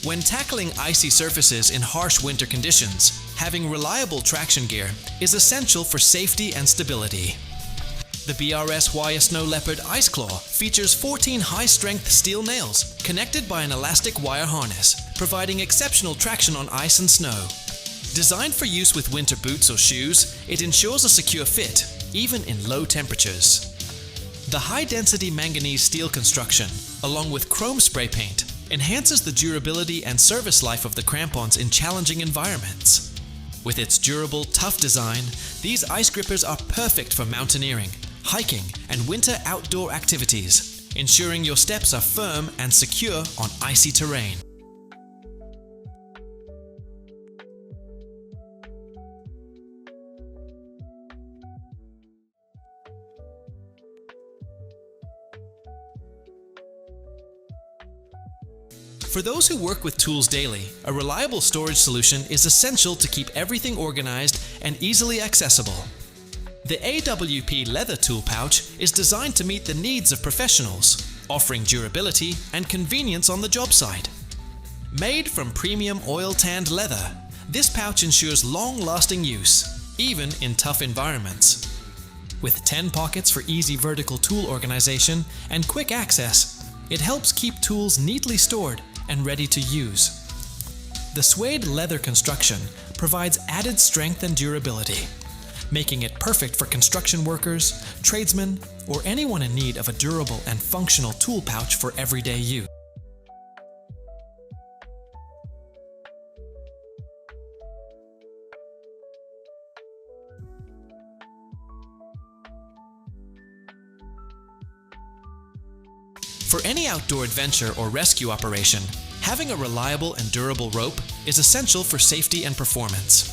When tackling icy surfaces in harsh winter conditions, having reliable traction gear is essential for safety and stability. The BRS-Wire Snow Leopard Ice Claw features 14 high-strength steel nails connected by an elastic wire harness, providing exceptional traction on ice and snow. Designed for use with winter boots or shoes, it ensures a secure fit, even in low temperatures. The high-density manganese steel construction, along with chrome spray paint, enhances the durability and service life of the crampons in challenging environments. With its durable, tough design, these ice grippers are perfect for mountaineering, hiking, and winter outdoor activities, ensuring your steps are firm and secure on icy terrain. For those who work with tools daily, a reliable storage solution is essential to keep everything organized and easily accessible. The AWP leather tool pouch is designed to meet the needs of professionals, offering durability and convenience on the job site. Made from premium oil-tanned leather, this pouch ensures long-lasting use, even in tough environments. With 10 pockets for easy vertical tool organization and quick access, it helps keep tools neatly stored and ready to use. The suede leather construction provides added strength and durability, making it perfect for construction workers, tradesmen, or anyone in need of a durable and functional tool pouch for everyday use. For any outdoor adventure or rescue operation, having a reliable and durable rope is essential for safety and performance.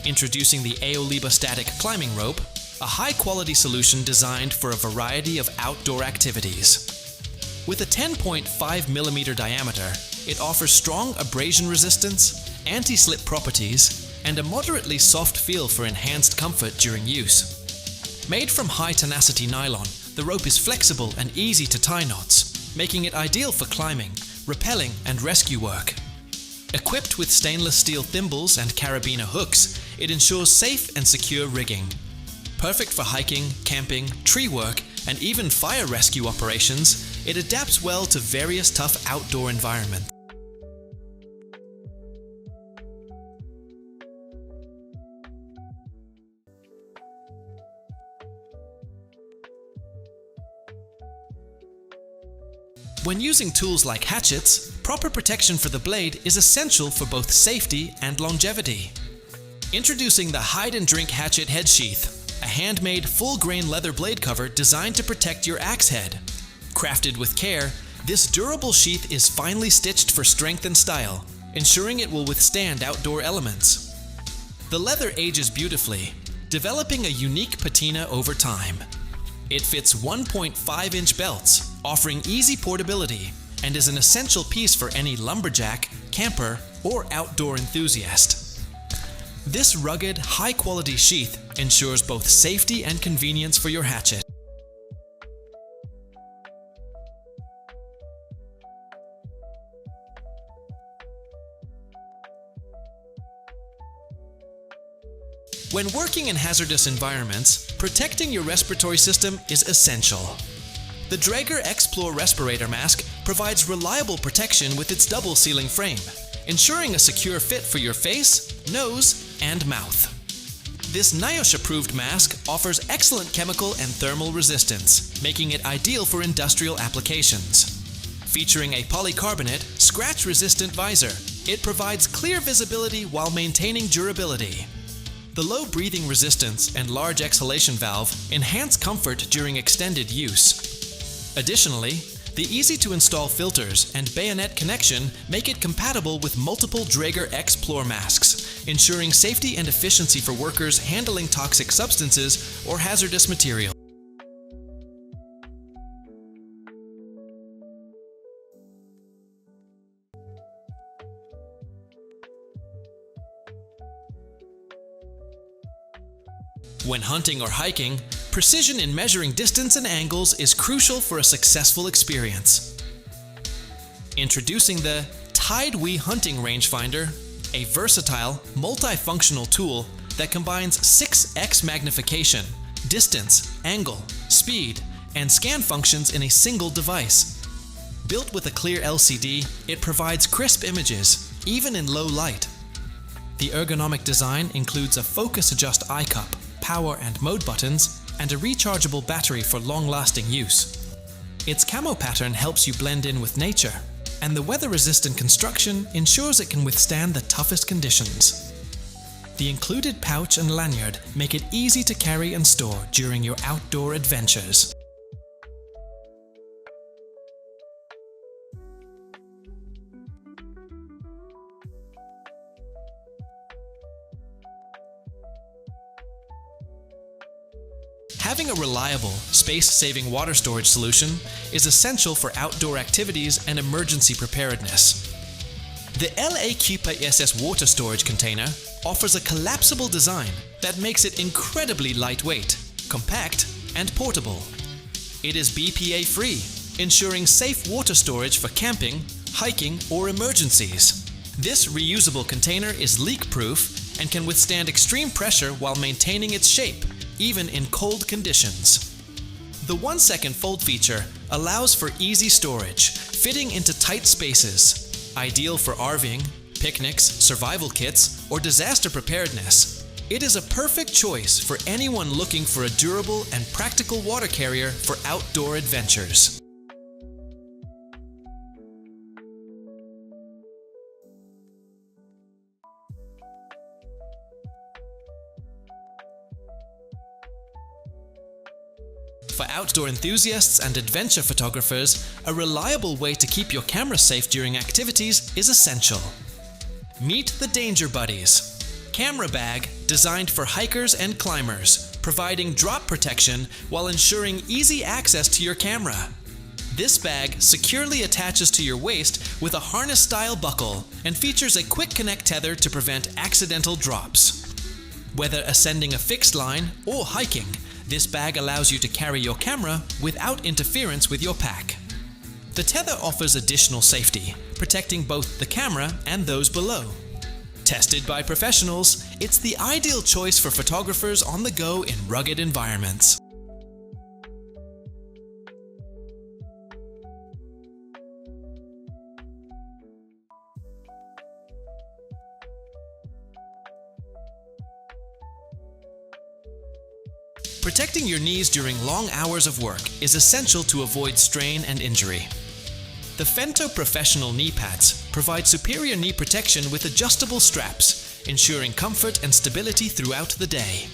Introducing the Aoliba Static Climbing Rope, a high-quality solution designed for a variety of outdoor activities. With a 10.5mm diameter, it offers strong abrasion resistance, anti-slip properties, and a moderately soft feel for enhanced comfort during use. Made from high-tenacity nylon, the rope is flexible and easy to tie knots, making it ideal for climbing, rappelling, and rescue work. Equipped with stainless steel thimbles and carabiner hooks, it ensures safe and secure rigging. Perfect for hiking, camping, tree work, and even fire rescue operations, it adapts well to various tough outdoor environments. When using tools like hatchets, proper protection for the blade is essential for both safety and longevity. Introducing the Hide and Drink Hatchet Head Sheath, a handmade full-grain leather blade cover designed to protect your axe head. Crafted with care, this durable sheath is finely stitched for strength and style, ensuring it will withstand outdoor elements. The leather ages beautifully, developing a unique patina over time. It fits 1.5-inch belts, offering easy portability, and is an essential piece for any lumberjack, camper, or outdoor enthusiast. This rugged, high-quality sheath ensures both safety and convenience for your hatchet. When working in hazardous environments, protecting your respiratory system is essential. The Draeger Explore Respirator Mask provides reliable protection with its double sealing frame, ensuring a secure fit for your face, nose, and mouth. This NIOSH-approved mask offers excellent chemical and thermal resistance, making it ideal for industrial applications. Featuring a polycarbonate, scratch-resistant visor, it provides clear visibility while maintaining durability. The low breathing resistance and large exhalation valve enhance comfort during extended use. Additionally, the easy-to-install filters and bayonet connection make it compatible with multiple Draeger Explore masks, ensuring safety and efficiency for workers handling toxic substances or hazardous materials. When hunting or hiking, precision in measuring distance and angles is crucial for a successful experience. Introducing the Hide-We Hunting Rangefinder, a versatile, multifunctional tool that combines 6x magnification, distance, angle, speed, and scan functions in a single device. Built with a clear LCD, it provides crisp images, even in low light. The ergonomic design includes a focus adjust eye cup, power and mode buttons, and a rechargeable battery for long-lasting use. Its camo pattern helps you blend in with nature, and the weather-resistant construction ensures it can withstand the toughest conditions. The included pouch and lanyard make it easy to carry and store during your outdoor adventures. Having a reliable, space-saving water storage solution is essential for outdoor activities and emergency preparedness. The LA-QPSS water storage container offers a collapsible design that makes it incredibly lightweight, compact, and portable. It is BPA-free, ensuring safe water storage for camping, hiking, or emergencies. This reusable container is leak-proof and can withstand extreme pressure while maintaining its shape, even in cold conditions. The 1-second fold feature allows for easy storage, fitting into tight spaces, ideal for RVing, picnics, survival kits, or disaster preparedness. It is a perfect choice for anyone looking for a durable and practical water carrier for outdoor adventures. For outdoor enthusiasts and adventure photographers, a reliable way to keep your camera safe during activities is essential. Meet the Danger Buddies, camera bag designed for hikers and climbers, providing drop protection while ensuring easy access to your camera. This bag securely attaches to your waist with a harness-style buckle and features a quick connect tether to prevent accidental drops. Whether ascending a fixed line or hiking, this bag allows you to carry your camera without interference with your pack. The tether offers additional safety, protecting both the camera and those below. Tested by professionals, it's the ideal choice for photographers on the go in rugged environments. Protecting your knees during long hours of work is essential to avoid strain and injury. The Fento Professional knee pads provide superior knee protection with adjustable straps, ensuring comfort and stability throughout the day.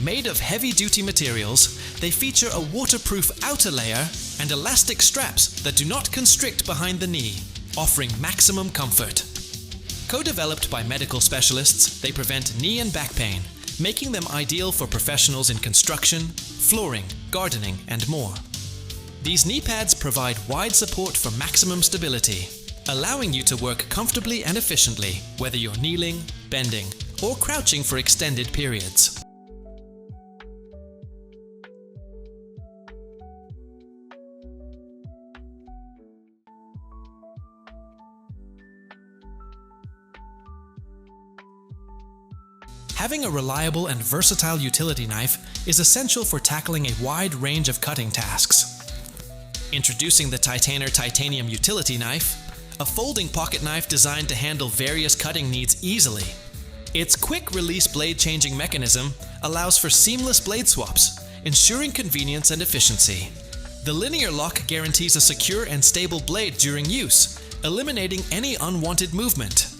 Made of heavy-duty materials, they feature a waterproof outer layer and elastic straps that do not constrict behind the knee, offering maximum comfort. Co-developed by medical specialists, they prevent knee and back pain, making them ideal for professionals in construction, flooring, gardening, and more. These knee pads provide wide support for maximum stability, allowing you to work comfortably and efficiently, whether you're kneeling, bending, or crouching for extended periods. Having a reliable and versatile utility knife is essential for tackling a wide range of cutting tasks. Introducing the Titaner Titanium Utility Knife, a folding pocket knife designed to handle various cutting needs easily. Its quick-release blade-changing mechanism allows for seamless blade swaps, ensuring convenience and efficiency. The linear lock guarantees a secure and stable blade during use, eliminating any unwanted movement.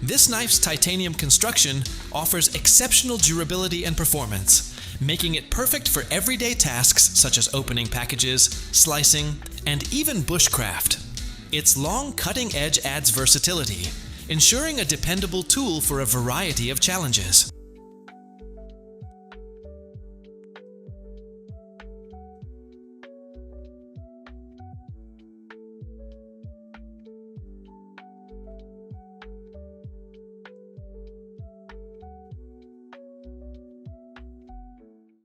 This knife's titanium construction offers exceptional durability and performance, making it perfect for everyday tasks such as opening packages, slicing, and even bushcraft. Its long cutting edge adds versatility, ensuring a dependable tool for a variety of challenges.